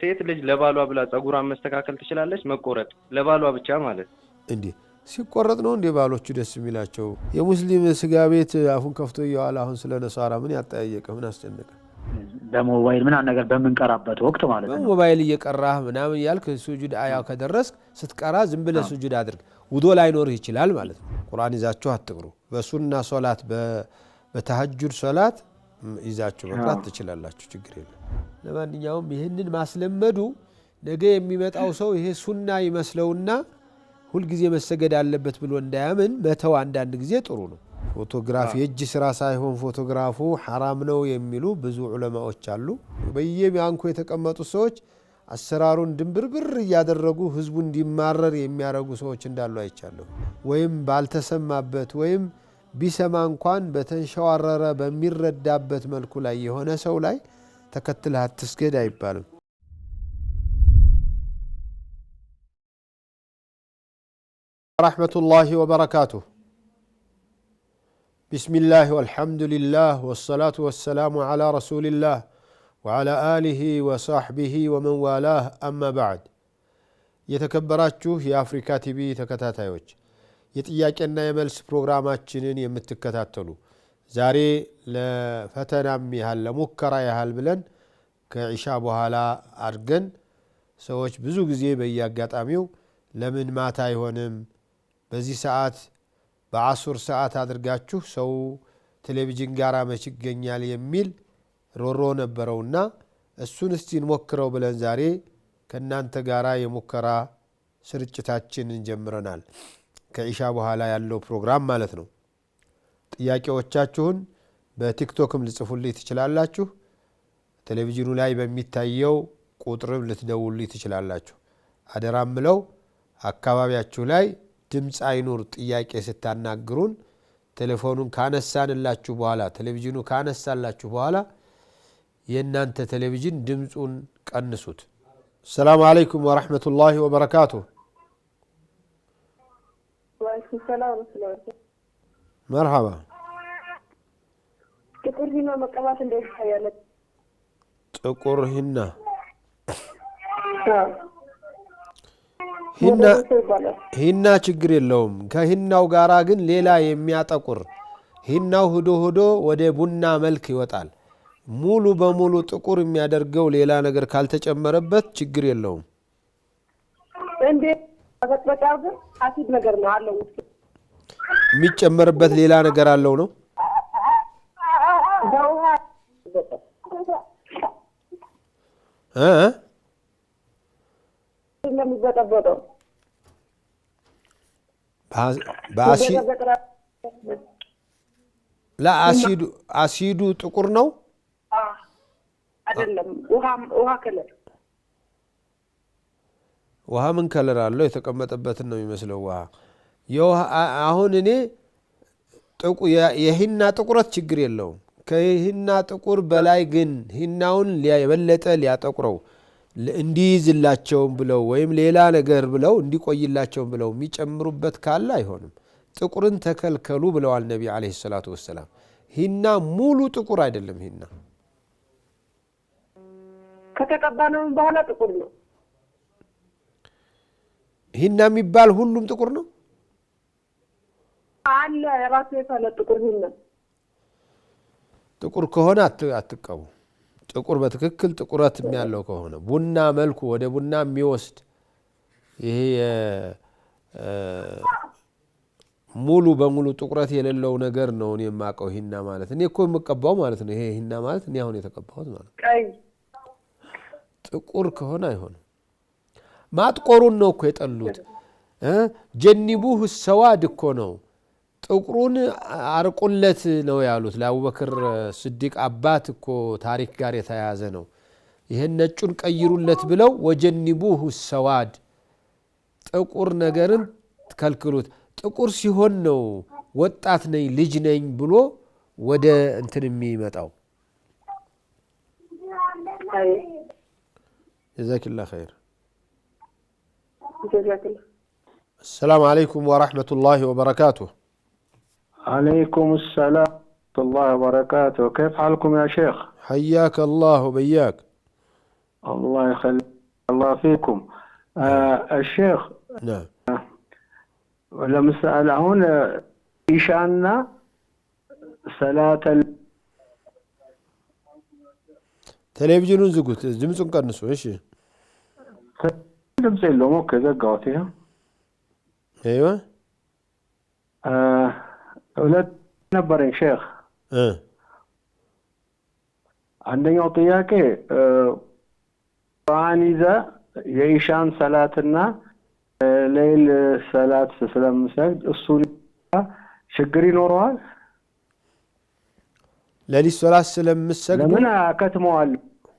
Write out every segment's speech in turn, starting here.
ሴት ልጅ ለባሏ ብላ ጸጉሯን መስተካከል ትችላለች መቆረጥ ለባሏ ብቻ ማለት እንዴ ሲቆረጥ ነው እንዴ ባሎቹ ደስ የሚላቸው የሙስሊም ስጋ ቤት አፉን ከፍቶ ይዋል አሁን ስለ ነሳራ ምን ያጠያየቀ ምን አስጨነቀ በሞባይል ምን ነገር በመንቀራበት ወቅት ማለት ነው በሞባይል እየቀራህ ምናምን ያልክ ሱጁድ አያው ከደረስክ ስትቀራ ዝም ብለህ ሱጁድ አድርግ ውዶ ላይኖርህ ይችላል ማለት ነው ቁርአን ይዛችሁ አትቅሩ በሱና ሶላት በተሐጁድ ሶላት ይዛችሁ መቅራት ትችላላችሁ ችግር የለም ለማንኛውም ይሄንን ማስለመዱ ነገ የሚመጣው ሰው ይሄ ሱና ይመስለውና ሁሉ ጊዜ መሰገድ አለበት ብሎ እንዳያምን መተው አንዳንድ ጊዜ ጥሩ ነው ፎቶግራፊ የእጅ ስራ ሳይሆን ፎቶግራፉ حرام ነው የሚሉ ብዙ ዑለማዎች አሉ በየባንኩ የተቀመጡ ሰዎች አሰራሩን ድንብርብር ያደረጉ ህዝቡ እንዲማረር የሚያረጉ ሰዎች እንዳሉ አይቻለሁ ወይም ባልተሰማበት ወይም ቢሰማ እንኳን በተንሸዋረረ በሚረዳበት መልኩ ላይ የሆነ ሰው ላይ ተከትለህ አትስገድ አይባልም ورحمة الله وبركاته بسم الله والحمد لله والصلاة والسلام على رسول الله وعلى آله وصحبه ومن والاه أما بعد يتكبراتشو يا أفريكا تي في تكتاتايوش የጥያቄና የመልስ ፕሮግራማችንን የምትከታተሉ ዛሬ ለፈተናም ያህል ለሙከራ ያህል ብለን ከኢሻ በኋላ አድርገን ሰዎች ብዙ ጊዜ በያጋጣሚው ለምን ማታ አይሆንም በዚህ ሰዓት በአሱር ሰዓት አድርጋችሁ ሰው ቴሌቪዥን ጋራ መች ይገኛል የሚል ሮሮ ነበረውና እሱን እስቲ እንሞክረው ብለን ዛሬ ከናንተ ጋራ የሙከራ ስርጭታችንን ጀምረናል ከኢሻ በኋላ ያለው ፕሮግራም ማለት ነው ጥያቄዎቻችሁን በቲክቶክም ልጽፉልኝ ትችላላችሁ ቴሌቪዥኑ ላይ በሚታየው ቁጥርም ልትደውሉልኝ ትችላላችሁ አደራም ብለው አካባቢያችሁ ላይ ድምጽ አይኑር ጥያቄ ስታናግሩን ቴሌፎኑን ካነሳንላችሁ በኋላ ቴሌቪዥኑ ካነሳላችሁ በኋላ የእናንተ ቴሌቪዥን ድምጹን ቀንሱት ሰላም አለይኩም ወራህመቱላሂ ወበረካቱሁ السلام عليكم مرحبا ጥቁር ሂና መቀባት እንዴት ያለ ጥቁር ሂና ሂና ችግር የለውም ከሂናው ጋራ ግን ሌላ የሚያጠቁር ሂናው ሆዶ ወደ ቡና መልክ ይወጣል ሙሉ በሙሉ ጥቁር የሚያደርገው ሌላ ነገር ካልተጨመረበት ችግር የለውም እንዴ በጣም አሲድ ነገር ነው አለው የሚጨመርበት ሌላ ነገር አለው ነው እንደሚበጠበጠው አሲዱ ጥቁር ነው አይደለም ውሃ ከለር ውሃ ምን ከለር አለው የተቀመጠበትን ነው የሚመስለው ውሃ አሁን እኔ የሂና ጥቁረት ችግር የለውም ከሂና ጥቁር በላይ ግን ሂናውን የበለጠ ሊያጠቁረው እንዲይዝላቸው ብለው ወይም ሌላ ነገር ብለው እንዲቆይላቸው ብለው የሚጨምሩበት ካለ አይሆንም ጥቁርን ተከልከሉ ብለዋል ነብዩ አለይሂ ሰላቱ ወሰለም ሂና ሙሉ ጥቁር አይደለም ሂና ከተቀባነው በኋላ ጥቁር ነው ሂና የሚባል ሁሉም ጥቁር ነው አለ ራሱ የፈለ ጥቁር ሂና ጥቁር ከሆነ አትቀቡ ጥቁር በትክክል ጥቁረት የሚያለው ከሆነ ቡና መልኩ ወደ ቡና የሚወስድ ይሄ ሙሉ በሙሉ ጥቁረት የሌለው ነገር ነው እኔ የማቀው ሂና ማለት እኔ እኮ የምቀባው ማለት ነው ይሄ ሂና ማለት እኔ አሁን የተቀባሁት ማለት ቀይ ጥቁር ከሆነ አይሆንም ማጥቆሩን ነው እኮ የጠሉት ጀንቡህ ሰዋድ እኮ ነው ጥቁሩን አርቁለት ነው ያሉት ለአቡበክር ስዲቅ አባት እኮ ታሪክ ጋር የተያያዘ ነው ይሄን ነጩን ቀይሩለት ብለው ወጀንቡህ ሰዋድ ጥቁር ነገርን ከልክሉት ጥቁር ሲሆን ነው ወጣት ነኝ ልጅ ነኝ ብሎ ወደ እንትን የሚመጣው جزاك الله خير السلام عليكم ورحمة الله وبركاته عليكم السلام ورحمة الله وبركاته كيف حالكم يا شيخ حياك الله وبياك الله يخليك الله فيكم. الشيخ نعم ለምሳሌ አሁን ኢሻና ሰላተ ቴሌቪዥኑን ዝጉት፣ ድምፁን ቀንሱ። እሺ ድምፅ የለውም። ኦኬ ዘጋሁት። ይሄ አይዋ ሁለት ነበረኝ ሼክ። አንደኛው ጥያቄ ቁርአን ይዘህ የኢሻን ሰላትና ሌሊት ሰላት ስለምሰግድ እሱን ችግር ይኖረዋል? ሌሊት ሰላት ስለምሰግድ ለምን አከትመዋል?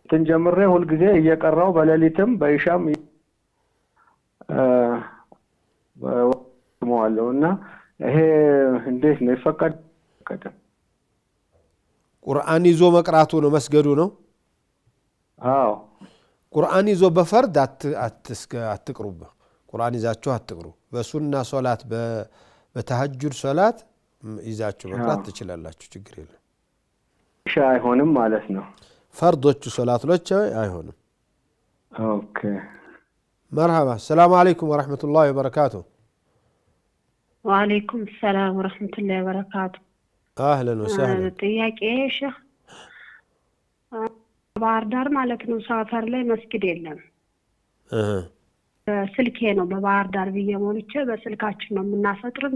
ትንጀምሬ ሁልጊዜ እየቀራው በሌሊትም በኢሻም አከትመዋለሁና ይሄ እንዴት ነው ይፈቀድ? ቁርአን ይዞ መቅራቱ ነው መስገዱ ነው? አዎ ቁርአን ይዞ በፈርድ አትቅሩበት። ቁርአን ይዛችሁ አትቅሩ። በሱና ሶላት በተሐጁድ ሶላት ይዛችሁ መቅራት ትችላላችሁ፣ ችግር የለም። ኢሻ አይሆንም ማለት ነው። ፈርዶቹ ሶላቶች አይሆንም። ኦኬ መርሐባ። ሰላም አለይኩም ወራህመቱላሂ ወበረካቱ። ወአለይኩም ሰላም ወራህመቱላሂ ወበረካቱ። አህለን ወሰህለን። ጥያቄ ሼህ ባህር ዳር ማለት ነው ሰፈር ላይ መስጊድ የለም። ስልኬ ነው በባህር ዳር ብዬ ሞልቼ በስልካችን ነው የምናፈጥርም።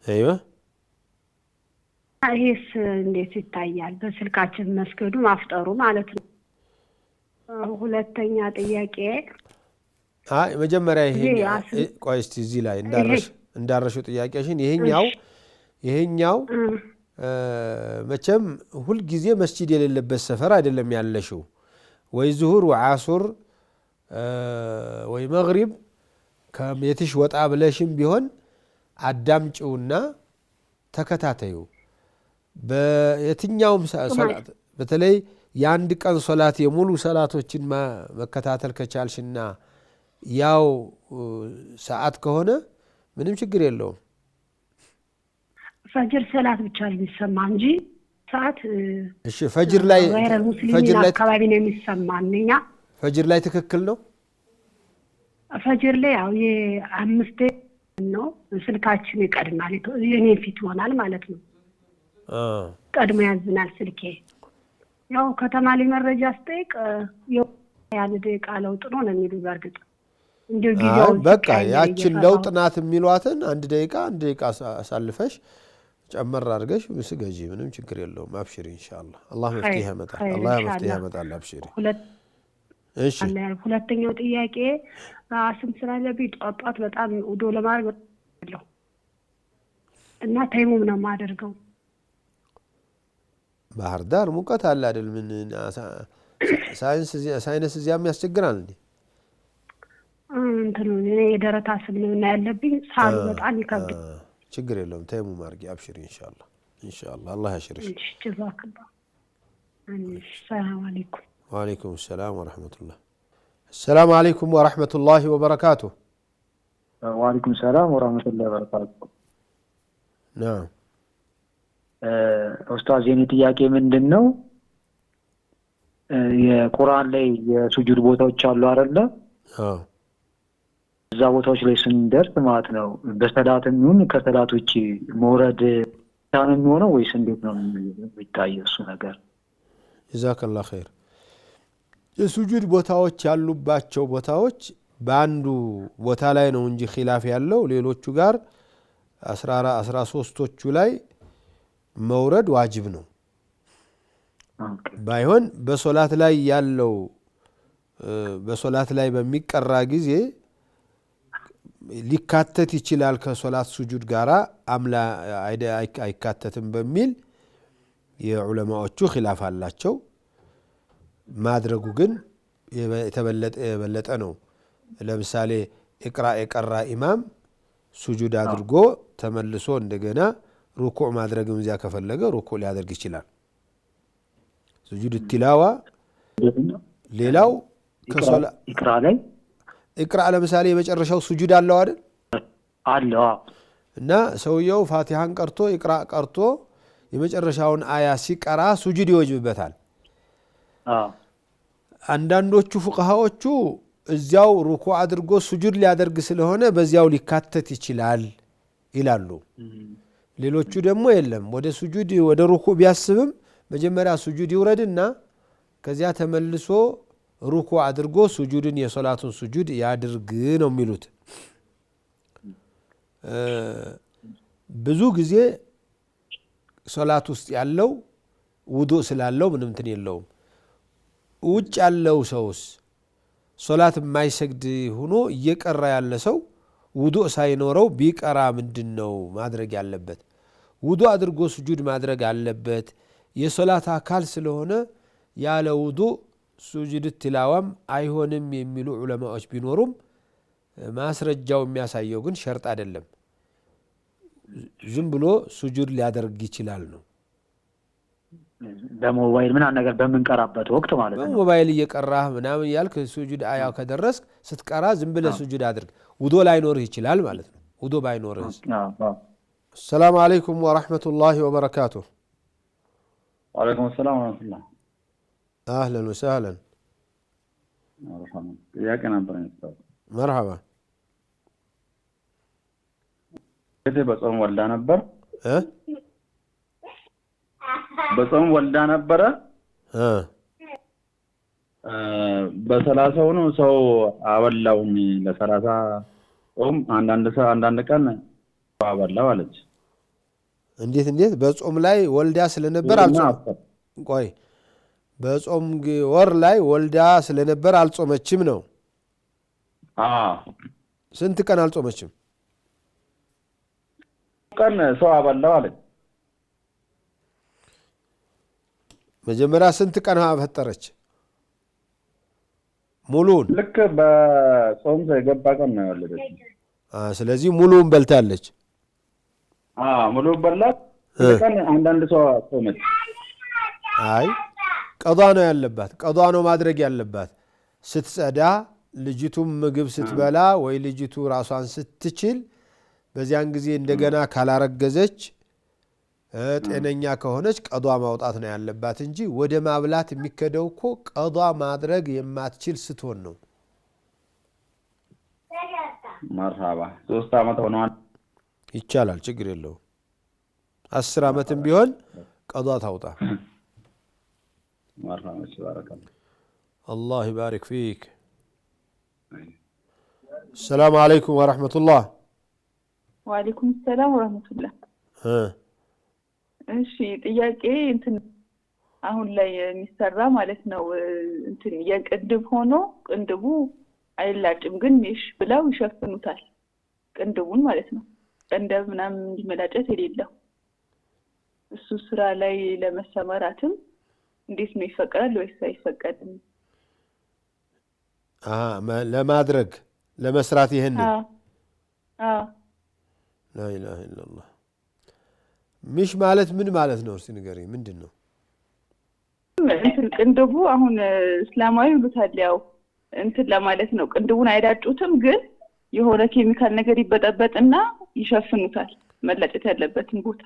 አይዋ ይሄስ እንዴት ይታያል? በስልካችን መስገዱ ማፍጠሩ ማለት ነው። ሁለተኛ ጥያቄ መጀመሪያ ቆይ እስቲ እዚህ ላይ እንዳረሽው ጥያቄሽን ይሄኛው መቼም ሁልጊዜ መስጂድ የሌለበት ሰፈር አይደለም ያለሽው። ወይ ዙሁር ወዓሱር ወይ መግሪብ ከቤትሽ ወጣ ብለሽም ቢሆን አዳምጪውና ተከታተዩ። በየትኛውም ሶላት በተለይ የአንድ ቀን ሶላት የሙሉ ሶላቶችን መከታተል ከቻልሽና ያው ሰዓት ከሆነ ምንም ችግር የለውም። ፈጅር ሰላት ብቻ ነው የሚሰማ እንጂ ሰዓት እሺ ፈጅር ላይ አካባቢ ነው የሚሰማንኛ። ፈጅር ላይ ትክክል ነው። ፈጅር ላይ ያው የአምስት ነው ስልካችን ይቀድማል። የኔ ፊት ይሆናል ማለት ነው። ቀድሞ ያዝናል ስልኬ። ያው ከተማ ላይ መረጃ ስጠይቅ ያን ደቂቃ ለውጥ ነው የሚሉ በርግጥ እንደው ጊዜው በቃ ያችን ለውጥ ናት የሚሏትን አንድ ደቂቃ አሳልፈሽ ጨመር አድርገሽ ስገጂ፣ ምንም ችግር የለውም። አብሽሪ ኢንሻአላህ አላህ መፍትሄ ያመጣል። አብሽሪ። እሺ ሁለተኛው ጥያቄ ራስም ስላለብኝ ጧት በጣም ውዶ ለማድረግ ነው እና ተይሙም ነው የማደርገው። ባህር ዳር ሙቀት አለ አይደል? ምን ሳይንስ እዚያም ያስቸግራል እንዴ? እንትኑ የደረታ ስምና ያለብኝ ሳሉ በጣም ይከብዳል። ችግር የለውም። ተይሙም አድርጊ። አብሽሪ ኢንሻአላህ አላህ ያሽርሽ። እሺ ጀዛከላህ። ሰላም አለይኩም። ወአለይኩም ሰላም ወራህመቱላህ። ሰላም አለይኩም ወራህመቱላሂ ወበረካቱ። ወአለይኩም ሰላም ወራህመቱላሂ ወበረካቱ። ናም ኡስታዝ የኔ ጥያቄ ምንድነው? የቁርአን ላይ የሱጁድ ቦታዎች አሉ አይደለ? አዎ እዛ ቦታዎች ላይ ስንደርስ ማለት ነው በሰላትም ይሁን ከሰላት ውጪ መውረድ ታን የሚሆነው ወይስ እንዴት ነው የሚታየው እሱ ነገር? ጀዛከላህ ኸይር። የሱጁድ ቦታዎች ያሉባቸው ቦታዎች በአንዱ ቦታ ላይ ነው እንጂ ኺላፍ ያለው ሌሎቹ ጋር 13ቶቹ ላይ መውረድ ዋጅብ ነው። ባይሆን በሶላት ላይ ያለው በሶላት ላይ በሚቀራ ጊዜ ሊካተት ይችላል ከሶላት ሱጁድ ጋራ አምላ አይካተትም በሚል የዑለማዎቹ ኺላፍ አላቸው። ማድረጉ ግን የበለጠ ነው። ለምሳሌ ኢቅራ የቀራ ኢማም ሱጁድ አድርጎ ተመልሶ እንደገና ሩኩዕ ማድረግም እዚያ ከፈለገ ሩኩዕ ሊያደርግ ይችላል። ሱጁድ ትላዋ ሌላው ከሶላ ኢቅራ ለምሳሌ የመጨረሻው ሱጁድ አለው አይደል? አለው። እና ሰውየው ፋቲሃን ቀርቶ ኢቅራ ቀርቶ የመጨረሻውን አያ ሲቀራ ሱጁድ ይወጅብበታል። አንዳንዶቹ ፉቅሃዎቹ እዚያው ሩኩዕ አድርጎ ሱጁድ ሊያደርግ ስለሆነ በዚያው ሊካተት ይችላል ይላሉ። ሌሎቹ ደግሞ የለም ወደ ሱጁድ ወደ ሩኩዕ ቢያስብም መጀመሪያ ሱጁድ ይውረድና ከዚያ ተመልሶ ሩኩዕ አድርጎ ሱጁድን የሶላቱን ሱጁድ ያድርግ ነው የሚሉት። ብዙ ጊዜ ሶላት ውስጥ ያለው ውዱእ ስላለው ምንም እንትን የለውም። ውጭ ያለው ሰውስ ሶላት የማይሰግድ ሆኖ እየቀራ ያለ ሰው ውዱእ ሳይኖረው ቢቀራ ምንድነው ማድረግ ያለበት? ውዱእ አድርጎ ሱጁድ ማድረግ አለበት። የሶላት አካል ስለሆነ ያለ ውዱእ ሱጁድ ትላዋም አይሆንም የሚሉ ዑለማዎች ቢኖሩም ማስረጃው የሚያሳየው ግን ሸርጥ አይደለም። ዝም ብሎ ሱጁድ ሊያደርግ ይችላል ነው። በሞባይል ምናምን ነገር በምንቀራበት ወቅት ማለት ነው። በሞባይል እየቀራህ ምናምን ያልክ ሱጁድ አያው ከደረስክ ስትቀራ ዝም ብለህ ሱጁድ አድርግ። ውዱእ ላይኖርህ ይችላል ማለት ነው። ውዱእ ባይኖርህ። ሰላም አለይኩም ወራህመቱላሂ ወበረካቱሁ። ወአለይኩም ሰላም ወራህመቱላህ። አህለን ወሰህለን። ጥያቄ ነበረኝ። መርሐባ። በጾም ወልዳ ነበር በጾም ወልዳ ነበረ። በሰላሳው ነው ሰው አበላውኝ ለሰላሳ ጾም አንዳንድ ቀን አበላው አለች። እንዴት በጾም ላይ ወልዳ ስለነበር አልጾም። ቆይ በጾም ወር ላይ ወልዳ ስለነበር አልጾመችም ነው? ስንት ቀን አልጾመችም? ቀን ሰው አበላው አለች። መጀመሪያ ስንት ቀን ፈጠረች? ሙሉን? ልክ በጾም የገባ ቀን ነው የወለደች። ስለዚህ ሙሉን በልታለች። ሙሉን በላት። ቀን አንዳንድ ሰው ጾመች። አይ ቀዷ ነው ያለባት። ቀዷ ነው ማድረግ ያለባት። ስትጸዳ ልጅቱም ምግብ ስትበላ ወይ ልጅቱ ራሷን ስትችል በዚያን ጊዜ እንደገና ካላረገዘች ጤነኛ ከሆነች ቀዷ ማውጣት ነው ያለባት እንጂ ወደ ማብላት የሚከደው እኮ ቀዷ ማድረግ የማትችል ስትሆን ነው። መርሐባ 3 ዓመት ሆኗል። ይቻላል፣ ችግር የለውም። 10 ዓመትም ቢሆን ቀዷ ታውጣ። መርሐባ ተባረከ። አላህ ይባርክ ፊክ። ሰላም አለይኩም ወራህመቱላህ። ወአለይኩም ሰላም ወራህመቱላህ። እሺ ጥያቄ አሁን ላይ የሚሰራ ማለት ነው የቅንድብ ሆኖ ቅንድቡ አይላጭም ግን እሺ ብለው ይሸፍኑታል ቅንድቡን ማለት ነው። ቅንድብ ምናምን እንዲመላጨት የሌለው እሱ ስራ ላይ ለመሰማራትም እንዴት ነው ይፈቀዳል ወይስ አይፈቀድም? ለማድረግ ለመስራት ይሄን لا إله إلا الله مش ማለት ምን ማለት ነው? እስቲ ንገሪኝ ምንድን ነው? ቅንድቡ አሁን እስላማዊ ይሉታል ያው ለማለት ነው። ቅንድቡን አይዳጩትም ግን የሆነ ኬሚካል ነገር ይበጠበጥና ይሸፍኑታል መላጨት ያለበትን ቦታ።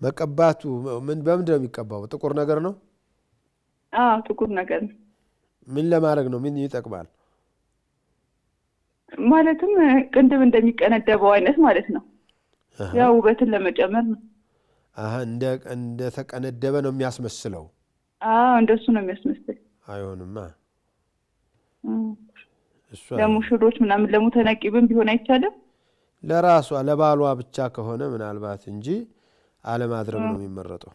መቀባቱ በምንድን ነው የሚቀባው? ጥቁር ነገር ነው? ጥቁር ነገር ነው። ምን ለማድረግ ነው? ምን ይጠቅማል? ማለትም ቅንድብ እንደሚቀነደበው አይነት ማለት ነው። ያው ውበትን ለመጨመር ነው። እንደ ተቀነደበ ነው የሚያስመስለው። እንደሱ ነው የሚያስመስል። አይሆንማ። ለሙሽሮች ምናምን ለሙተነቂብም ቢሆን አይቻልም። ለራሷ ለባሏ ብቻ ከሆነ ምናልባት እንጂ አለማድረግ ነው የሚመረጠው።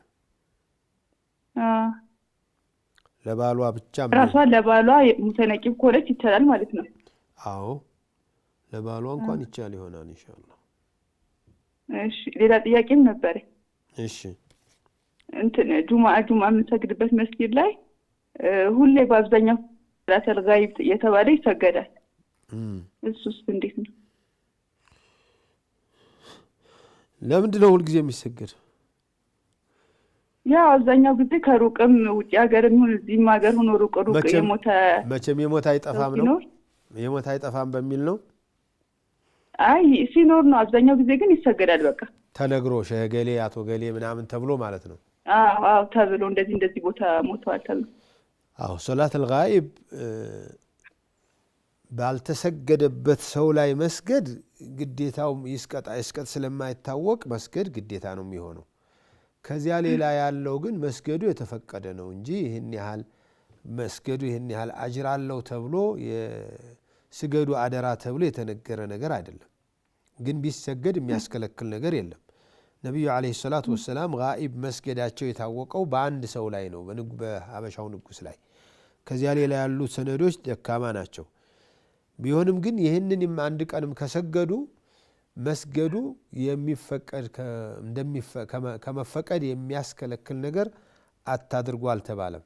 ለባሏ ብቻ ራሷ ለባሏ ሙተነቂብ ከሆነች ይቻላል ማለት ነው። አዎ ለባሏ እንኳን ይቻል ይሆናል ኢንሻአላህ። እሺ ሌላ ጥያቄም ነበር። እሺ ጁማዓ የምንሰግድበት መስጊድ ላይ ሁሌ በአብዛኛው ሰላተል ጋይብ የተባለ ይሰገዳል። እሱስ እንዴት ነው? ለምንድን ነው ሁልጊዜ የሚሰገድ? ያው አብዛኛው ጊዜ ከሩቅም ውጭ ሀገርም ይሁን እዚህም ሀገር ሆኖ ሩቅ የሞተ መቼም የሞተ አይጠፋም ነው። የሞተ አይጠፋም በሚል ነው። አይ ሲኖር ነው። አብዛኛው ጊዜ ግን ይሰገዳል። በቃ ተነግሮ ሸገሌ አቶ ገሌ ምናምን ተብሎ ማለት ነው። አዎ ተብሎ እንደዚህ ቦታ ሞተዋል ተብሎ አዎ ሶላት አልጋኢብ ባልተሰገደበት ሰው ላይ መስገድ ግዴታው ይስቀጥ ስለማይታወቅ መስገድ ግዴታ ነው የሚሆነው። ከዚያ ሌላ ያለው ግን መስገዱ የተፈቀደ ነው እንጂ ይህን ያህል መስገዱ ይህን ያህል አጅር አለው ተብሎ የስገዱ አደራ ተብሎ የተነገረ ነገር አይደለም። ግን ቢሰገድ የሚያስከለክል ነገር የለም። ነቢዩ ዓለይሂ ሰላቱ ወሰላም ጋኢብ መስገዳቸው የታወቀው በአንድ ሰው ላይ ነው፣ በሀበሻው ንጉስ ላይ። ከዚያ ሌላ ያሉት ሰነዶች ደካማ ናቸው። ቢሆንም ግን ይህንን አንድ ቀንም ከሰገዱ መስገዱ የሚፈቀድ ከመፈቀድ የሚያስከለክል ነገር አታድርጉ አልተባለም።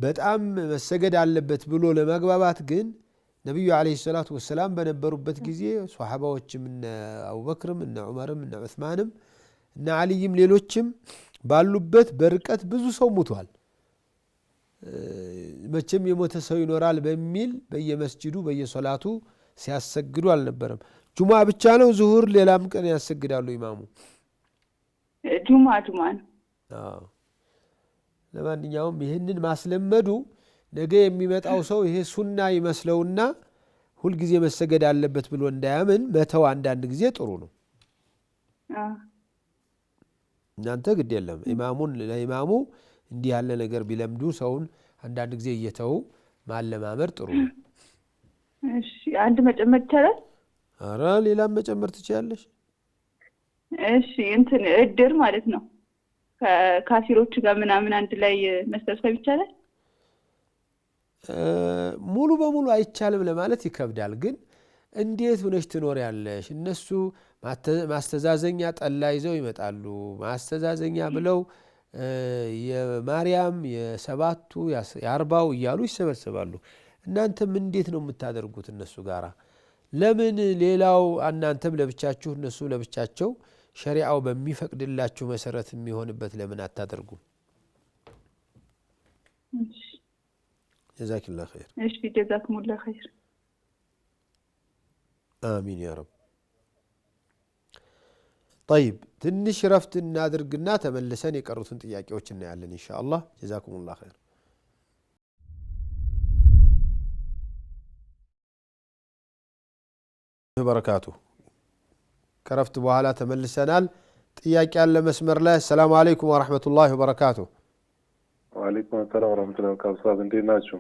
በጣም መሰገድ አለበት ብሎ ለመግባባት ግን ነቢዩ ዓለይሂ ሰላቱ ወሰላም በነበሩበት ጊዜ ሷሐባዎችም እነ አቡበክርም እነ ዑመርም እነ ዑስማንም እነ ዓልይም ሌሎችም ባሉበት በርቀት ብዙ ሰው ሙቷል። መቼም የሞተ ሰው ይኖራል በሚል በየመስጂዱ በየሶላቱ ሲያሰግዱ አልነበረም። ጁሙዓ ብቻ ነው? ዙሁር ሌላም ቀን ያሰግዳሉ ኢማሙ? ጁሙዓ ነው። ለማንኛውም ይህንን ማስለመዱ ነገ የሚመጣው ሰው ይሄ ሱና ይመስለውና ሁልጊዜ መሰገድ አለበት ብሎ እንዳያምን መተው አንዳንድ ጊዜ ጥሩ ነው። እናንተ ግድ የለም ለኢማሙ እንዲህ ያለ ነገር ቢለምዱ ሰውን አንዳንድ ጊዜ እየተው ማለማመር ጥሩ ነው። እሺ አንድ መጨመር ይቻላል? አረ ሌላም መጨመር ትችላለሽ። እሺ እድር ማለት ነው ከካፊሮች ጋር ምናምን አንድ ላይ መሰብሰብ ይቻላል? ሙሉ በሙሉ አይቻልም ለማለት ይከብዳል። ግን እንዴት ሆነሽ ትኖር ያለሽ? እነሱ ማስተዛዘኛ ጠላ ይዘው ይመጣሉ። ማስተዛዘኛ ብለው የማርያም የሰባቱ የአርባው እያሉ ይሰበሰባሉ። እናንተም እንዴት ነው የምታደርጉት እነሱ ጋራ? ለምን ሌላው እናንተም ለብቻችሁ እነሱ ለብቻቸው ሸሪዓው በሚፈቅድላችሁ መሰረት የሚሆንበት ለምን አታደርጉም? ጀዛኪላህ ኸይር። እሺ ጀዛኩሙላህ ኸይር። አሚን ያ ረብ። طيب ትንሽ ረፍት እናድርግና ተመልሰን የቀሩትን ጥያቄዎች እናያለን ኢንሻአላህ። ጀዛኩሙላህ ኸይር። በረካቱ ከረፍት በኋላ ተመልሰናል። ጥያቄ ያለ መስመር ላይ። ሰላም አለይኩም ወራህመቱላሂ ወበረካቱ። ወአለይኩም ሰላም ወራህመቱላሂ ወበረካቱ። እንዴት ናችሁ?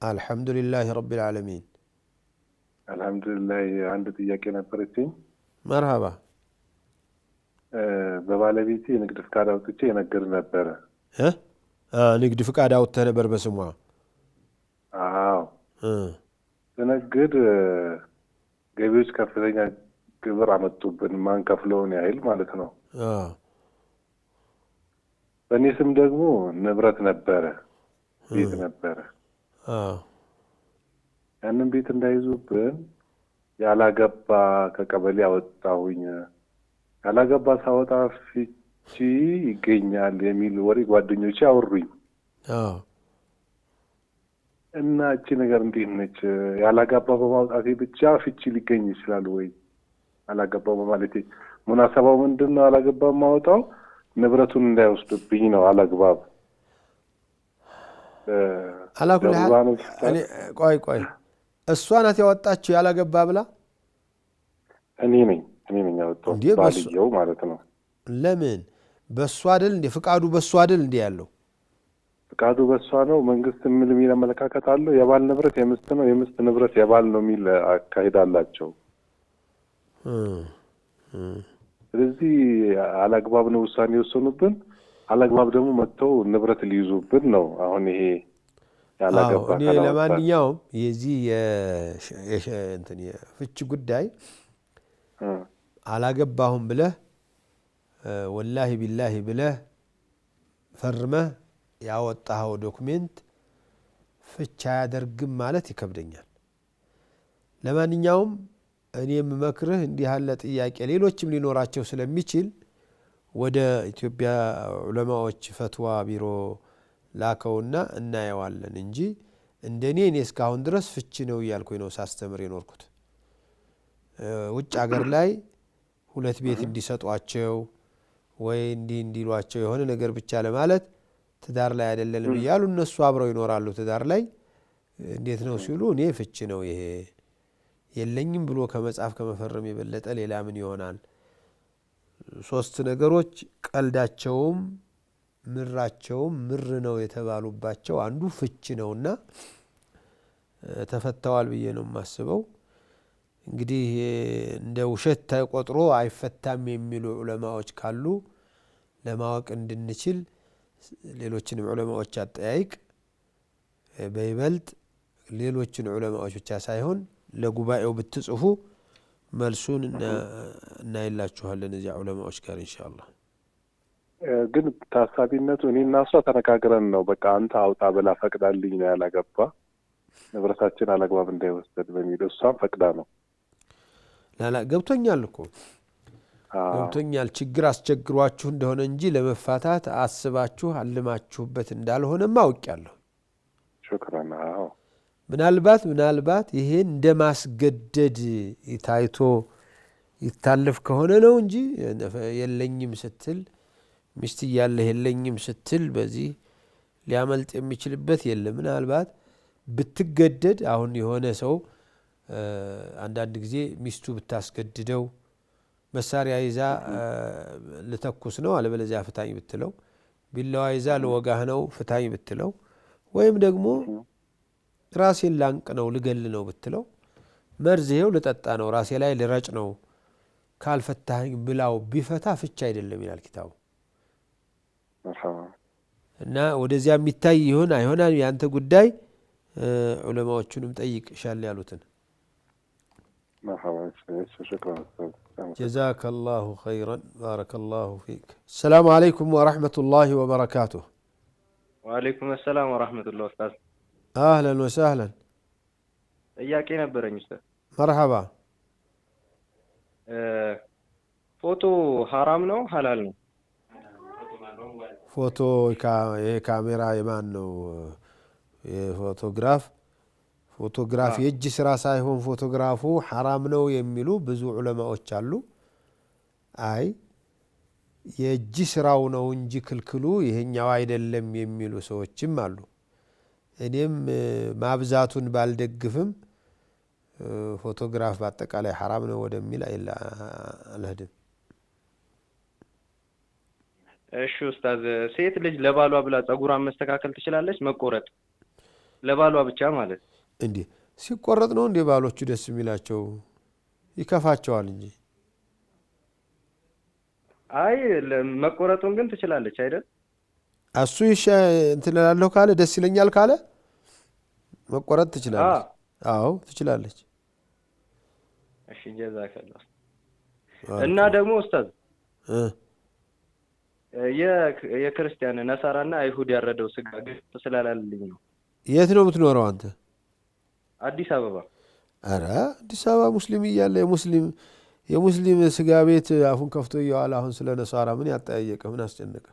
አልሐምዱሊላህ ረቢል ዓለሚን። አልሐምዱሊላህ። አንድ ጥያቄ ነበረችኝ። መርሃባ። በባለቤቴ ንግድ ፍቃድ አውጥቼ እነግድ ነበረ። ንግድ ፍቃድ አውጥተህ ነበር በስሟ? አዎ ስነግድ ገቢዎች ከፍተኛ ግብር አመጡብን፣ ማንከፍለውን ያህል ማለት ነው። በእኔ ስም ደግሞ ንብረት ነበረ፣ ቤት ነበረ። ያንን ቤት እንዳይዙብን ያላገባ ከቀበሌ አወጣሁኝ። ያላገባ ሳወጣ ፍቺ ይገኛል የሚል ወሬ ጓደኞቼ አወሩኝ። እና እቺ ነገር እንዴት ነች? ያላገባ በማውጣቴ ብቻ ፍቺ ሊገኝ ይችላል ወይ? አላገባው በማለቴ ሙናሰባው ምንድነው? አላገባ ማውጣው ንብረቱን እንዳይወስድብኝ ነው። አላግባብ ቆይ እሷ ናት ያወጣችው ያላገባ ብላ? እኔ ነኝ ያወጣው ባልየው ማለት ነው። ለምን? በሷ አይደል እንዴ? ፍቃዱ በሷ አይደል እንዴ ያለው? ፍቃዱ በሷ ነው። መንግስት ምን የሚል አመለካከት አለው? የባል ንብረት የምስት ነው፣ የምስት ንብረት የባል ነው የሚል አካሄድ አላቸው። ስለዚህ አላግባብ ነው ውሳኔ የወሰኑብን። አላግባብ ደግሞ መጥተው ንብረት ሊይዙብን ነው። አሁን ይሄ ያላገባ ለማንኛውም የዚህ የፍች ጉዳይ አላገባሁም ብለህ ወላሂ ቢላሂ ብለህ ፈርመህ ያወጣኸው ዶክሜንት ፍች አያደርግም ማለት ይከብደኛል። ለማንኛውም እኔ የምመክርህ እንዲህ ያለ ጥያቄ ሌሎችም ሊኖራቸው ስለሚችል ወደ ኢትዮጵያ ዑለማዎች ፈትዋ ቢሮ ላከውና እናየዋለን እንጂ እንደኔ እኔ እስካሁን ድረስ ፍች ነው እያልኩኝ ነው ሳስተምር የኖርኩት። ውጭ ሀገር ላይ ሁለት ቤት እንዲሰጧቸው ወይ እንዲሏቸው የሆነ ነገር ብቻ ለማለት ትዳር ላይ አይደለም ይያሉ እነሱ አብረው ይኖራሉ ትዳር ላይ እንዴት ነው ሲሉ እኔ ፍቺ ነው ይሄ የለኝም ብሎ ከመጻፍ ከመፈረም የበለጠ ሌላ ምን ይሆናል ሶስት ነገሮች ቀልዳቸውም ምራቸውም ምር ነው የተባሉባቸው አንዱ ፍቺ ነውና ተፈተዋል ብዬ ነው ማስበው እንግዲህ እንደ ውሸት ተቆጥሮ አይፈታም የሚሉ ዑለማዎች ካሉ ለማወቅ እንድንችል ሌሎችንም ዑለማዎች አጠያይቅ በይበልጥ ሌሎችን ዑለማዎች ብቻ ሳይሆን ለጉባኤው ብትጽፉ መልሱን እናይላችኋለን እዚያ ዑለማዎች ጋር ኢንሻአላህ ግን ታሳቢነቱ እኔና እሷ ተነጋግረን ነው በቃ አንተ አውጣ ብላ ፈቅዳልኝ ነው ያላገባ ንብረታችን አላግባብ እንዳይወሰድ በሚል እሷም ፈቅዳ ነው ላላ ገብቶኛል እኮ ገብቶኛል ችግር አስቸግሯችሁ እንደሆነ እንጂ ለመፋታት አስባችሁ አልማችሁበት እንዳልሆነ ማውቂያለሁ ሹክራና ምናልባት ይሄ እንደማስገደድ ታይቶ ይታለፍ ከሆነ ነው እንጂ የለኝም ስትል ሚስት ያለ የለኝም ስትል በዚህ ሊያመልጥ የሚችልበት የለም ምናልባት ብትገደድ አሁን የሆነ ሰው አንዳንድ ጊዜ ሚስቱ ብታስገድደው መሳሪያ ይዛ ለተኩስ ነው አለበለዚያ ፍታኝ ብትለው ቢላዋ ይዛ ለወጋህ ነው ፍታኝ ብትለው ወይም ደግሞ ራሴን ላንቅ ነው ልገል ነው ብትለው መርዝ ይሄው ልጠጣ ነው ራሴ ላይ ልረጭ ነው ካልፈታኝ ብላው ቢፈታ ፍቻ አይደለም ይላል ኪታቡ እና ወደዚያ የሚታይ ይሁን አይሆን ያንተ ጉዳይ ዑለማዎቹንም ጠይቅ ሻል ያሉትን جزاك الله خيرا بارك الله فيك السلام عليكم ورحمة الله وبركاته وعليكم السلام ورحمة الله أستاذ أهلا وسهلا إياك نبرني أستاذ مرحبا فوتو حرام نو حلال نو فوتو كاميرا يمان نو ፎቶግራፍ የእጅ ስራ ሳይሆን ፎቶግራፉ حرام ነው የሚሉ ብዙ ዑለማዎች አሉ አይ የእጅ ስራው ነው እንጂ ክልክሉ ይሄኛው አይደለም የሚሉ ሰዎችም አሉ እኔም ማብዛቱን ባልደግፍም ፎቶግራፍ በአጠቃላይ حرام ነው ወደሚል አልሄድም እሺ ኡስታዝ ሴት ልጅ ለባሏ ብላ ጸጉሯን መስተካከል ትችላለች መቆረጥ ለባሏ ብቻ ማለት እንዴ ሲቆረጥ ነው እንዴ ባሎቹ ደስ የሚላቸው ይከፋቸዋል እንጂ አይ መቆረጡን ግን ትችላለች አይደል እሱ እንትላለው ካለ ደስ ይለኛል ካለ መቆረጥ ትችላለች አዎ ትችላለች እሺ ጀዛከላህ እና ደግሞ ኡስታዝ የክርስቲያን ነሳራና አይሁድ ያረደው ስጋ ግን ስላላለልኝ ነው የት ነው የምትኖረው አንተ አዲስ አበባ አረ አዲስ አበባ ሙስሊም ይያለ የሙስሊም ስጋ ቤት አፉን ከፍቶ ይዋል አሁን ስለ ነሳራ ምን ያጠያየቀ ምን አስጨነቀ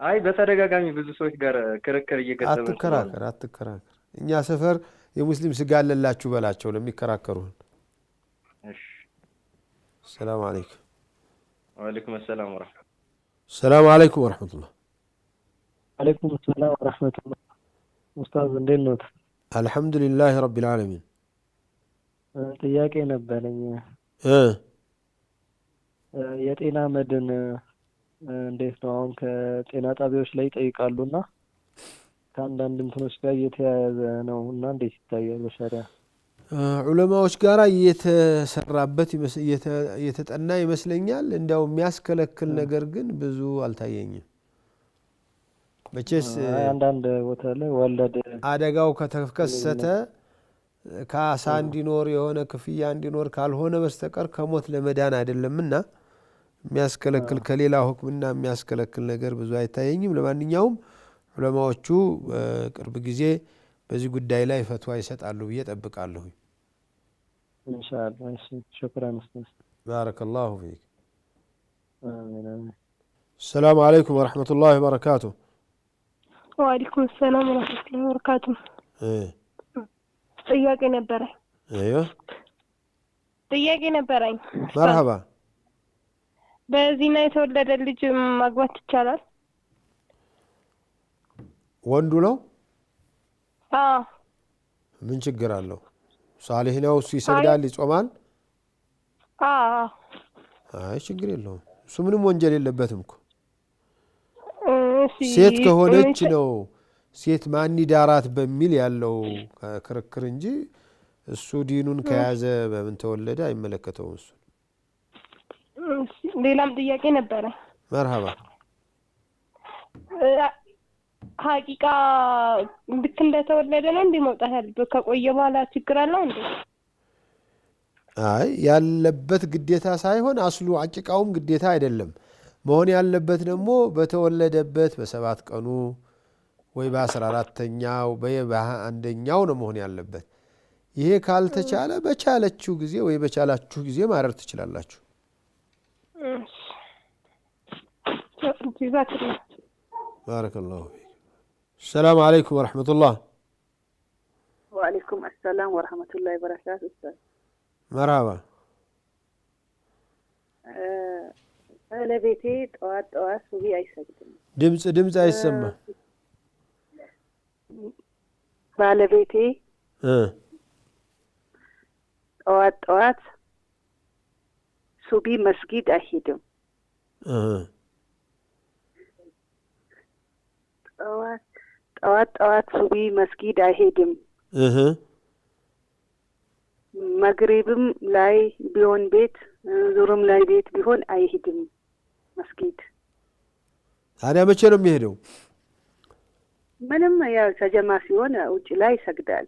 አይ በተደጋጋሚ ብዙ ሰዎች ጋር ክርክር እየገጠመ አትከራከር እኛ ሰፈር የሙስሊም ስጋ አለላችሁ በላቸው ለሚከራከሩ እሺ ሰላም አለይኩም ወአለይኩም ሰላም ወራህመቱላህ ሰላም አለይኩም ወራህመቱላህ አለይኩም ሰላም ወራህመቱላህ ኡስታዝ እንዴት ነው አልহামዱሊላህ ረቢል ዓለሚን ጥያቄ ነበረኝ የጤና መድን እንዴት ነው አሁን ከጤና ጣቢያዎች ላይ ይጠይቃሉና ከአንዳንድ እንትኖች ጋር እየተያያዘ ነው እና እንዴት ይታያል በሸሪዓ ዑለማዎች ጋር እየተሰራበት እየተጠና ይመስለኛል እንደው የሚያስከለክል ነገር ግን ብዙ አልታየኝም በቸስ አንዳንድ ቦታ ላይ ወለድ አደጋው ከተከሰተ ካሳ እንዲኖር የሆነ ክፍያ እንዲኖር ካልሆነ በስተቀር ከሞት ለመዳን አይደለምና የሚያስከለክል ከሌላ ሁክምና የሚያስከለክል ነገር ብዙ አይታየኝም ለማንኛውም ዑለማዎቹ ቅርብ ጊዜ በዚህ ጉዳይ ላይ ፈትዋ ይሰጣሉ ብዬ ጠብቃለሁ ኢንሻአላህ እሺ شكرا استاذ بارك الله فيك آمين السلام عليكم ورحمة الله وبركاته وعليكم السلام ورحمة الله وبركاته ጥያቄ ነበረኝ ايوه ጥያቄ ነበረኝ مرحبا በዚህና የተወለደ ልጅ ማግባት ይቻላል? ወንዱ ነው? አዎ። ምን ችግር አለው? ሳሊህ ነው፣ እሱ ይሰግዳል፣ ይጾማል። አዎ። አይ ችግር የለውም። እሱ ምንም ወንጀል የለበትም እኮ። እሺ ሴት ከሆነች ነው ሴት ማን ዳራት በሚል ያለው ክርክር እንጂ እሱ ዲኑን ከያዘ በምን ተወለደ አይመለከተውም እሱ። ሌላም ጥያቄ ነበረ። መርሃባ። ሐቂቃ ልክ እንደተወለደ ነው እንዴ መውጣት ያለበት? ከቆየ በኋላ ችግር አለው እንዴ? አይ ያለበት ግዴታ ሳይሆን አስሉ አቂቃውም ግዴታ አይደለም። መሆን ያለበት ደግሞ በተወለደበት በ7 ቀኑ ወይ በ14ኛው ወይ በ21ኛው ነው መሆን ያለበት። ይሄ ካልተቻለ በቻለችው ጊዜ ወይ በቻላችሁ ጊዜ ማረር ትችላላችሁ። ባረከላሁ ፊክ። ሰላም አለይኩም ወራህመቱላህ። ወአለይኩም ሰላም ወራህመቱላሂ ወበረካቱ። ኡስታዝ መርሃባ። ባለቤቴ ጠዋት ሱቢ አይሰግድም። ድምፅ አይሰማ። ባለቤቴ ጠዋት ሱቢ መስጊድ አይሄድም። ጠዋት ሱቢ መስጊድ አይሄድም። መግሪብም ላይ ቢሆን ቤት ዙሩም ላይ ቤት ቢሆን አይሄድም መስጊድ። ታዲያ መቼ ነው የሚሄደው? ምንም ያው ከጀማ ሲሆን ውጭ ላይ ይሰግዳል።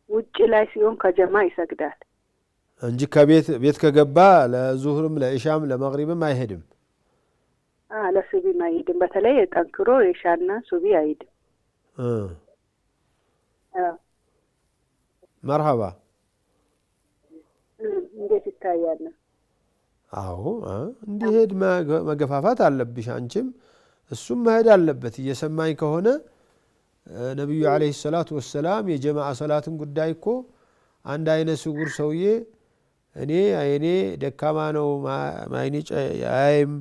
ውጭ ላይ ሲሆን ከጀማ ይሰግዳል እንጂ ቤት ከገባ ለዙህርም ለኢሻም ለመግሪብም አይሄድም። ለሱቢም አይሄድም። በተለይ ጠንክሮ ኢሻና ሱቢ አይሄድም። መርሃባ። እንዴት ይታያል? አዎ እንዲሄድ መገፋፋት አለብሽ አንቺም እሱም መሄድ አለበት። እየሰማኝ ከሆነ ነቢዩ ዓለይሂ ሰላቱ ወሰላም የጀማዓ ሰላትን ጉዳይ እኮ አንድ አይነ ስውር ሰውዬ አይኔ ደካማ ነው አይኔ አያይም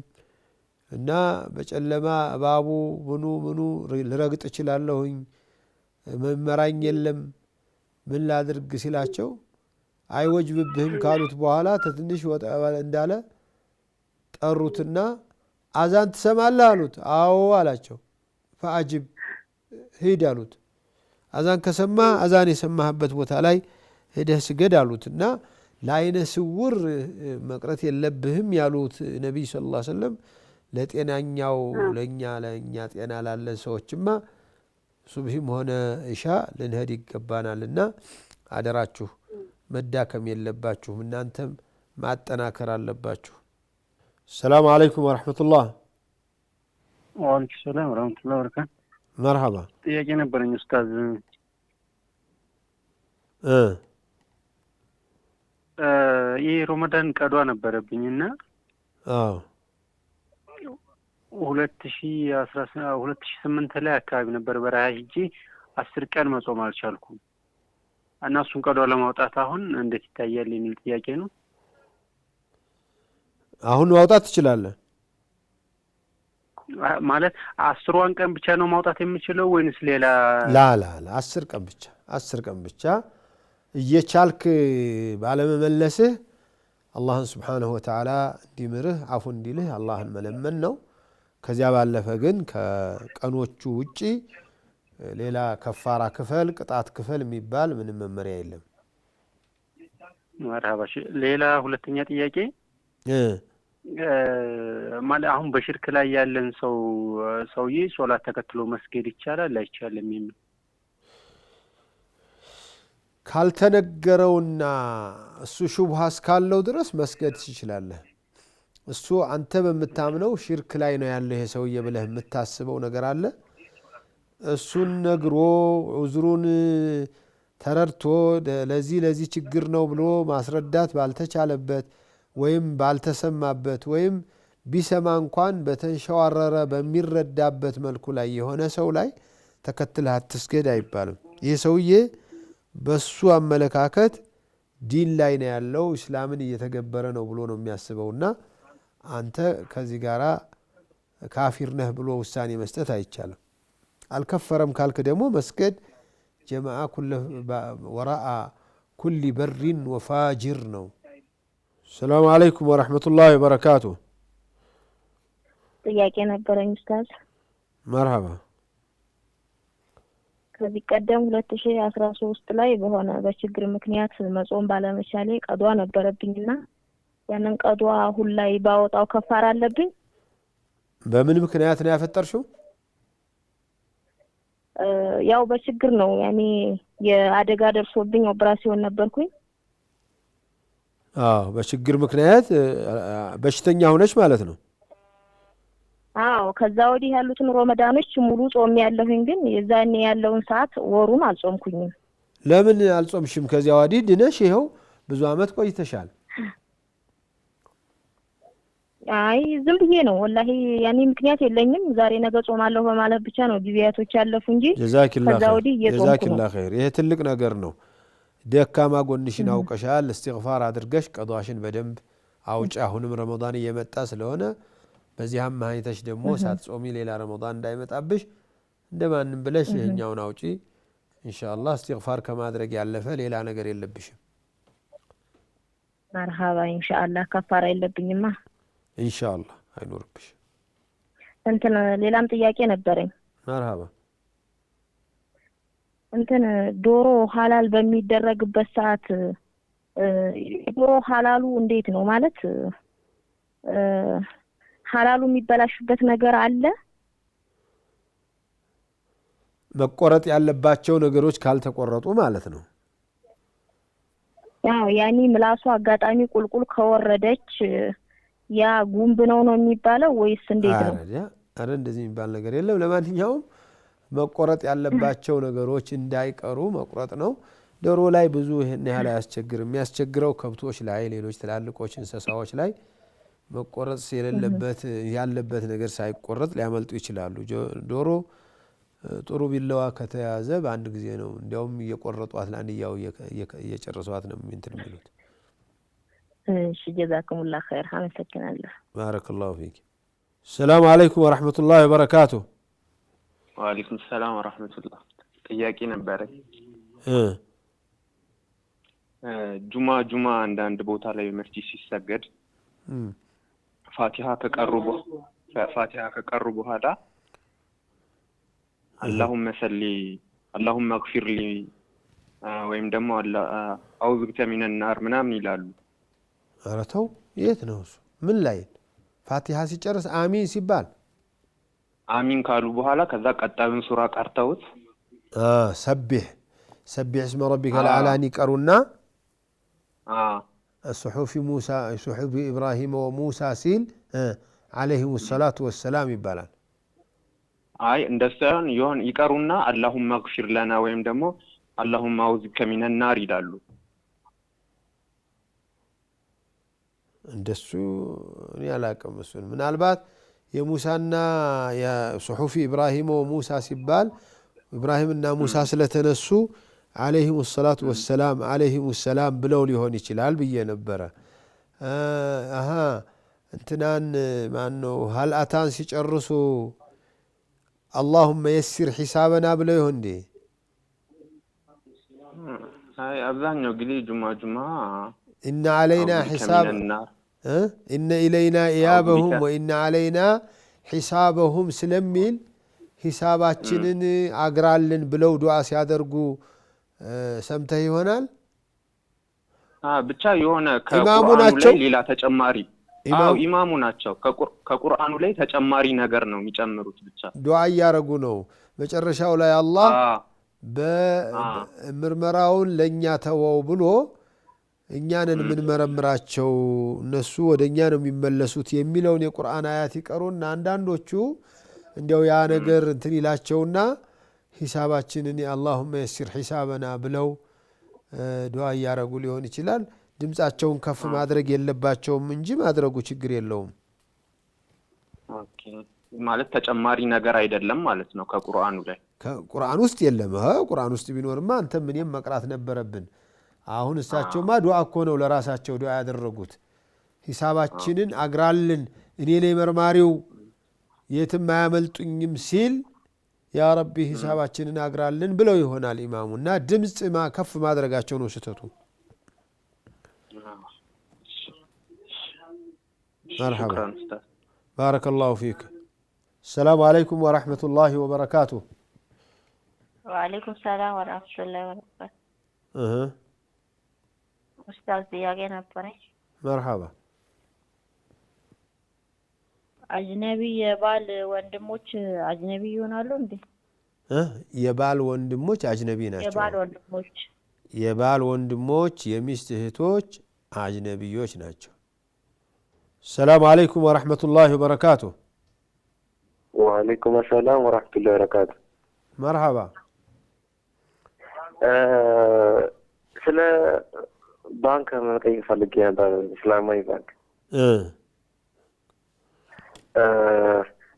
እና በጨለማ እባቡ ምኑ ልረግጥ እችላለሁኝ መመራኝ የለም ምን ላድርግ ሲላቸው አይወጅብብህም ካሉት በኋላ ትንሽ ወጣ እንዳለ ጠሩትና አዛን ትሰማለህ አሉት። አዎ አላቸው። ፈአጅብ ሂድ አሉት። አዛን ከሰማህ አዛን የሰማህበት ቦታ ላይ ሄደህ ስገድ አሉትና ለአይነ ስውር መቅረት የለብህም ያሉት ነቢይ ሰለላሁ ዐለይሂ ወሰለም ለጤናኛው ለኛ ጤና ላለን ሰዎችማ ሱብሂም ሆነ ኢሻ ልንሄድ ይገባናልና አደራችሁ መዳከም የለባችሁም፣ እናንተም ማጠናከር አለባችሁ። ሰላም አለይኩም ወራህመቱላህ። ወአለይኩም ሰላም ወራህመቱላሂ ወበረካቱ። መርሃባ። ጥያቄ ነበረኝ ኡስታዝ። ይህ ሮመዳን ቀዷ ነበረብኝና 2018 ላይ አካባቢ ነበር በረሃ ሂጄ 10 ቀን መጾም አልቻልኩም እና እሱን ቀዷ ለማውጣት አሁን እንዴት ይታያል የሚል ጥያቄ ነው። አሁን ማውጣት ትችላለህ ማለት 10 ቀን ብቻ ነው ማውጣት የምችለው ወይንስ ሌላ? ላ 10 ቀን ብቻ 10 ቀን ብቻ እየቻልክ ባለመመለስህ አላህን ስብሓነሁ ወተዓላ እንዲምርህ አፉ እንዲልህ አላህን መለመን ነው። ከዚያ ባለፈ ግን ከቀኖቹ ውጪ ሌላ ከፋራ ክፈል ቅጣት ክፈል የሚባል ምንም መመሪያ የለም። መርሃባሽ። ሌላ ሁለተኛ ጥያቄ ማለት አሁን በሽርክ ላይ ያለን ሰውዬ ሶላት ተከትሎ መስገድ ይቻላል አይቻልም የሚል ካልተነገረውና እሱ ሹብሃ እስካለው ድረስ መስገድ ትችላለህ። እሱ አንተ በምታምነው ሽርክ ላይ ነው ያለው ይሄ ሰውዬ ብለህ የምታስበው ነገር አለ። እሱን ነግሮ ዑዝሩን ተረድቶ ለዚህ ችግር ነው ብሎ ማስረዳት ባልተቻለበት ወይም ባልተሰማበት ወይም ቢሰማ እንኳን በተንሸዋረረ በሚረዳበት መልኩ ላይ የሆነ ሰው ላይ ተከትለህ አትስገድ አይባልም። ይህ ሰውዬ በሱ አመለካከት ዲን ላይ ነው ያለው እስላምን እየተገበረ ነው ብሎ ነው የሚያስበውና አንተ ከዚህ ጋራ ካፊር ነህ ብሎ ውሳኔ መስጠት አይቻልም። አልከፈረም ካልክ ደግሞ መስገድ ጀማዓ ኩለ ወራአ ኩሊ በሪን ወፋጅር ነው። ሰላም አለይኩም ወራህመቱላሂ ወበረካቱ። ጥያቄ ነበረኝ ኡስታዝ። መርሐባ። ከዚህ ቀደም 2013 ላይ በሆነ በችግር ምክንያት መጾም ባለመቻሌ ቀዷ ነበረብኝና ያንን ቀዷ አሁን ላይ ባወጣው ከፋራ አለብኝ? በምን ምክንያት ነው ያፈጠርሽው? ያው በችግር ነው ያኔ የአደጋ ደርሶብኝ ኦፕራሲዮን ነበርኩኝ። በችግር ምክንያት በሽተኛ ሆነች ማለት ነው? ከዛ ወዲህ ያሉትን ረመዳኖች ሙሉ ጾም ያለሁኝ፣ ግን የዛኔ ያለውን ሰዓት ወሩን አልጾምኩኝም። ለምን አልጾምሽም? ከዚያ ወዲህ ድነሽ ይኸው ብዙ አመት ቆይተሻል። አይ ዝም ብዬ ነው ወላሂ፣ ያኔ ምክንያት የለኝም። ዛሬ ነገ ጾማለሁ በማለት ብቻ ነው ጊዜያቶች ያለፉ እንጂ ከዛ ወዲህ እየጾምኩ ነው። ጀዛኪላህ ኸይር። ይሄ ትልቅ ነገር ነው። ደካማ ጎንሽን አውቀሻል። እስትግፋር አድርገሽ ቀዷሽን በደንብ አውጪ። አሁንም ረመዳን እየመጣ ስለሆነ በዚህ አማይተሽ ደግሞ ሳትጾሚ ሌላ ረመዳን እንዳይመጣብሽ እንደማንም ብለሽ ይሄኛውን አውጪ። ኢንሻአላህ እስትግፋር ከማድረግ ያለፈ ሌላ ነገር የለብሽም። መርሐባ። ኢንሻአላህ ከፋራ የለብኝማ። ኢንሻአላህ አይኖርብሽ። እንትን ሌላም ጥያቄ ነበረኝ። መርሐባ። እንትን ዶሮ ሐላል በሚደረግበት ሰዓት ዶሮ ሐላሉ እንዴት ነው ማለት ሐላሉ የሚበላሽበት ነገር አለ? መቆረጥ ያለባቸው ነገሮች ካልተቆረጡ ማለት ነው። ያኔ ምላሱ አጋጣሚ ቁልቁል ከወረደች ያ ጉንብ ነው የሚባለው ወይስ እንዴት ነው? አረ እንደዚህ የሚባል ነገር የለም። ለማንኛውም መቆረጥ ያለባቸው ነገሮች እንዳይቀሩ መቁረጥ ነው። ዶሮ ላይ ብዙ ይሄን ያህል አያስቸግርም። የሚያስቸግረው ከብቶች ላይ፣ ሌሎች ትላልቆች እንስሳዎች ላይ መቆረጥ ያለበት ነገር ሳይቆረጥ ሊያመልጡ ይችላሉ። ዶሮ ጥሩ ቢላዋ ከተያዘ በአንድ ጊዜ ነው እንዲያውም እየቆረጧት ለአንድያው እየጨረሷት ነው እንትን የሚሉት። እሺ ጀዛኩሙላህ ኸይር። አመሰግናለሁ። ባረከላሁ ፊክ። ሰላም አለይኩም ወራህመቱላሂ ወበረካቱ። ወአለይኩም ሰላም ወራህመቱላህ። ጥያቄ ነበረኝ። ጁማ አንዳንድ ቦታ ላይ መስጂድ ሲሰገድ ፋቲሃ ከቀሩ በኋላ አላሁመ ሰሊ አላሁመ እግፊር ሊ ወይም ደግሞ አውዙ ቢከ ሚነን ናር ምናምን ይላሉ። ኧረ ተው፣ የት ነው እሱ? ምን ላይ? ፋቲሃ ሲጨርስ አሚን ሲባል አሚን ካሉ በኋላ ከዛ ቀጣዩን ሱራ ቀርተውት ሰቢሕ እስመ ረቢከ ልአዕላን ይቀሩና ሱሑፊ ኢብራሂም ወሙሳ ሲል ዓለይሂም ሰላቱ ወሰላም ይባላል። አይ እንደሱ ሳይሆን ይቀሩና አላሁመ እግፊር ለና ወይም ደግሞ አላሁመ አውዙ ቢከ ሚነን ናር ይላሉ። እንደሱ እኔ አላውቅም። እሱን ምናልባት የሙሳና የሱሑፊ ኢብራሂም ወሙሳ ሲባል ኢብራሂምና ሙሳ ስለተነሱ ዓለይሂም ሰላቱ ወሰላም ብለው ሊሆን ይችላል ብዬ ነበረ። እንትናን ማነው ሀልአታን ሲጨርሱ አላሁመ የሲር ሒሳበና ብለው ይሆን እንዴ? አይ አብዛኛው ጊዜ ጁማ ኢነ ዓለይና ሒሳብ ኢነ ኢለይና ኢያበሁም ወኢነ ዓለይና ሒሳበሁም ስለሚል ሂሳባችንን አግራልን ብለው ዱዓ ሲያደርጉ ሰምተህ ይሆናል። ብቻ የሆነ ከቁርአኑ ላይ ሌላ ተጨማሪ ኢማሙ ናቸው። ከቁርአኑ ላይ ተጨማሪ ነገር ነው የሚጨምሩት። ብቻ ዱዓ እያረጉ ነው። መጨረሻው ላይ አላህ በምርመራውን ለእኛ ተወው ብሎ እኛንን የምንመረምራቸው እነሱ ወደ እኛ ነው የሚመለሱት የሚለውን የቁርአን አያት ይቀሩና አንዳንዶቹ እንዲያው ያ ነገር እንትን ይላቸውና ሂሳባችንን አላሁመ የሲር ሒሳበና ብለው ዱዓ እያረጉ ሊሆን ይችላል። ድምፃቸውን ከፍ ማድረግ የለባቸውም እንጂ ማድረጉ ችግር የለውም። ኦኬ ማለት ተጨማሪ ነገር አይደለም ማለት ነው። ከቁርአኑ ላይ ከቁርአን ውስጥ የለም። ቁርአን ውስጥ ቢኖርማ አንተም እኔም መቅራት ነበረብን። አሁን እሳቸውማ ዱዓ እኮ ነው ለራሳቸው ዱዓ ያደረጉት ሂሳባችንን አግራልን እኔ ነኝ መርማሪው የትም አያመልጡኝም ሲል ያ ረቢ ሂሳባችንን አግራልን ብለው ይሆናል ኢማሙና ድምጽ ከፍ ማድረጋቸው ነው ስተቱ مرحبا بارك الله فيك السلام عليكم ورحمة الله وبركاته وعليكم السلام ورحمة الله وبركاته أستاذ ጥያቄ ነበረኝ مرحبا አጅነቢ የባል ወንድሞች አጅነቢ ይሆናሉ እንዴ የባል ወንድሞች አጅነቢ ናቸው የባል ወንድሞች የሚስት እህቶች አጅነቢዮች ናቸው السلام عليكم ورحمة الله وبركاته وعليكم السلام ورحمة الله وبركاته مرحبا ስለ ባንክ መጠየቅ ፈልጌ ነበር እስላማዊ ባንክ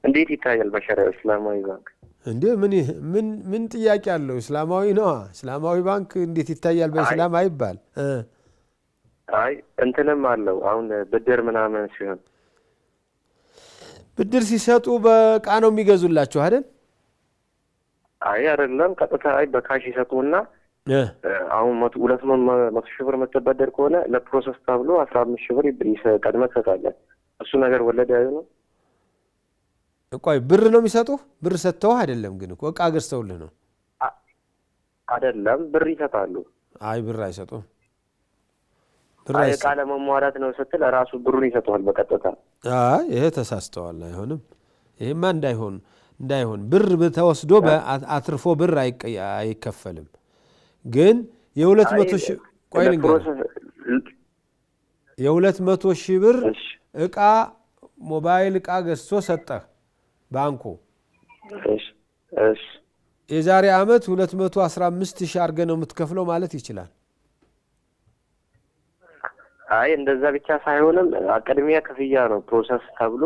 እንዴት ይታያል በሸሪዓ እስላማዊ ባንክ እንዴ ምን ጥያቄ አለው እስላማዊ ነው እስላማዊ ባንክ እንዴት ይታያል በእስላም አይባል አይ እንትንም አለው አሁን ብድር ምናምን ሲሆን ብድር ሲሰጡ በቃ ነው የሚገዙላችሁ አይደል አይ አይደለም ቀጥታ አይ በካሽ ይሰጡና አሁን 200 ሺህ ብር መተበደር ከሆነ ለፕሮሰስ ተብሎ 15 ሺህ ብር ቀድመ ትሰጣለህ እሱ ነገር ወለደ አይደለም ቆይ ብር ነው የሚሰጡ ብር ሰጥተው አይደለም ግን እኮ እቃ ገዝተውልህ ነው አይደለም ብር ይሰጣሉ አይ ብር አይሰጡም አይ ቃለ መሟላት ነው ስትል ራሱ ብሩን ይሰጣል በቀጥታ አይ ይሄ ተሳስተዋል አይሆንም ይሄማ እንዳይሆን ብር በተወስዶ በአትርፎ ብር አይከፈልም ግን የ200 ሺህ ቆይ ንገር የ200 ሺህ ብር እቃ ሞባይል እቃ ገዝቶ ሰጠህ ባንኩ የዛሬ አመት 215 ሺህ አርገ ነው የምትከፍለው ማለት ይችላል አይ እንደዛ ብቻ ሳይሆንም አቀድሚያ ክፍያ ነው ፕሮሰስ ተብሎ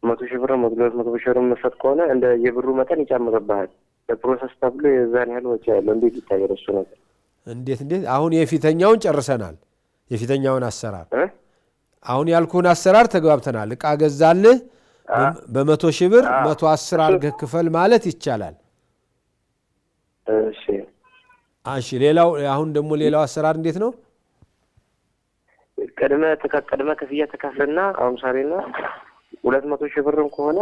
100 ሺህ ብር 200 ሺህ ብር መስጠት ከሆነ እንደ የብሩ መጠን ይጨምርብሃል ለፕሮሰስ ተብሎ የዛን ያህል ወጪ ያለው እንዴት ይታያል እሱ ነገር እንዴት አሁን የፊተኛውን ጨርሰናል የፊተኛውን አሰራር አሁን ያልኩን አሰራር ተግባብተናል እቃ ገዛልህ በ100 ሺህ ብር 110 አርገህ ክፈል ማለት ይቻላል እሺ ሌላው አሁን ደግሞ ሌላው አሰራር እንዴት ነው ቀድመ ክፍያ ተከፍልና አሁን ሳሪና 200 ሺህ ብርም ከሆነ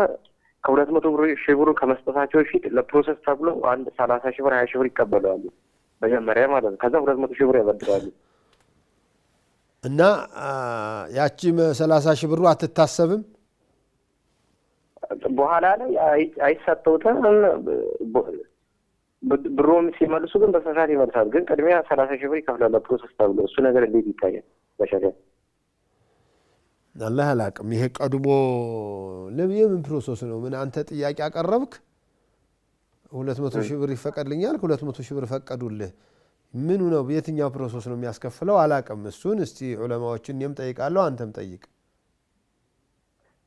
ከ200 ሺህ ብር ከመስጠታቸው በፊት ለፕሮሰስ ተብሎ አንድ 30 ሺህ ብር 20 ሺህ ብር ይቀበላሉ መጀመሪያ ማለት ነው ከዛ 200 ሺህ ብር ያበድራሉ እና ያቺ 30 ሺህ ብሩ አትታሰብም በኋላ ላይ አይሰጠውትም ብሩም ሲመልሱ ግን በሰዓት ይመልሳሉ ግን ቅድሚያ 30 ሺህ ብር ይከፍላሉ ለፕሮሰስ ተብሎ እሱ ነገር እንዴት ይታያል በሸሪዓ አላህ አላቅም ይሄ ቀድሞ ለምን ፕሮሰስ ነው ምን አንተ ጥያቄ አቀረብክ 200 ሺህ ብር ይፈቀድልኛል 200 ሺህ ብር ፈቀዱልህ ምኑ ነው የትኛው ፕሮሰስ ነው የሚያስከፍለው አላቅም እሱን እስቲ ዑለማዎችን እኔም ጠይቃለሁ አንተም ጠይቅ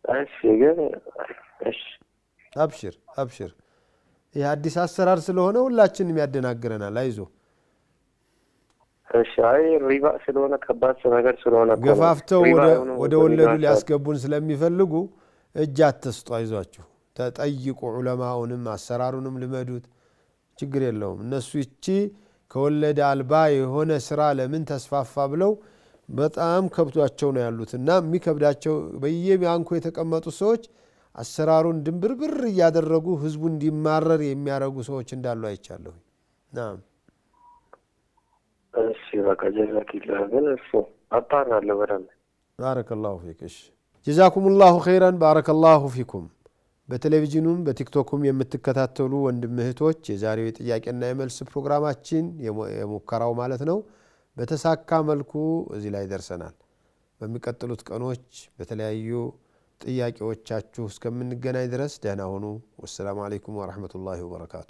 እሺ ግን እሺ አብሽር ይሄ አዲስ አሰራር ስለሆነ ሁላችንም ያደናግረናል አይዞ እሺ አይ ሪባ ስለሆነ ከባድ ነገር ስለሆነ ገፋፍተው ወደ ወለዱ ሊያስገቡን ስለሚፈልጉ እጅ አትስጡ አይዟችሁ ተጠይቁ ዑለማውንም አሰራሩንም ልመዱት ችግር የለውም እነሱ እቺ ከወለደ አልባ የሆነ ስራ ለምን ተስፋፋ ብለው በጣም ከብቷቸው ነው ያሉትና የሚከብዳቸው በየባንኩ የተቀመጡ ሰዎች አሰራሩን ድንብርብር ያደረጉ ህዝቡ እንዲማረር የሚያረጉ ሰዎች እንዳሉ አይቻለሁ ናም እሺ በቃ ጀዛኪላህ ግን እሱ አጣራለሁ በደንብ ባረከላሁ ፊክ እሺ ጀዛኩሙላሁ ኸይራን ባረከላሁ ፊኩም በቴሌቪዥኑም በቲክቶኩም የምትከታተሉ ወንድም እህቶች የዛሬው የጥያቄና የመልስ ፕሮግራማችን የሙከራው ማለት ነው በተሳካ መልኩ እዚህ ላይ ደርሰናል በሚቀጥሉት ቀኖች በተለያዩ ጥያቄዎቻችሁ እስከምንገናኝ ድረስ ደህና ሁኑ ወሰላሙ አለይኩም ወራህመቱላሂ ወበረካቱ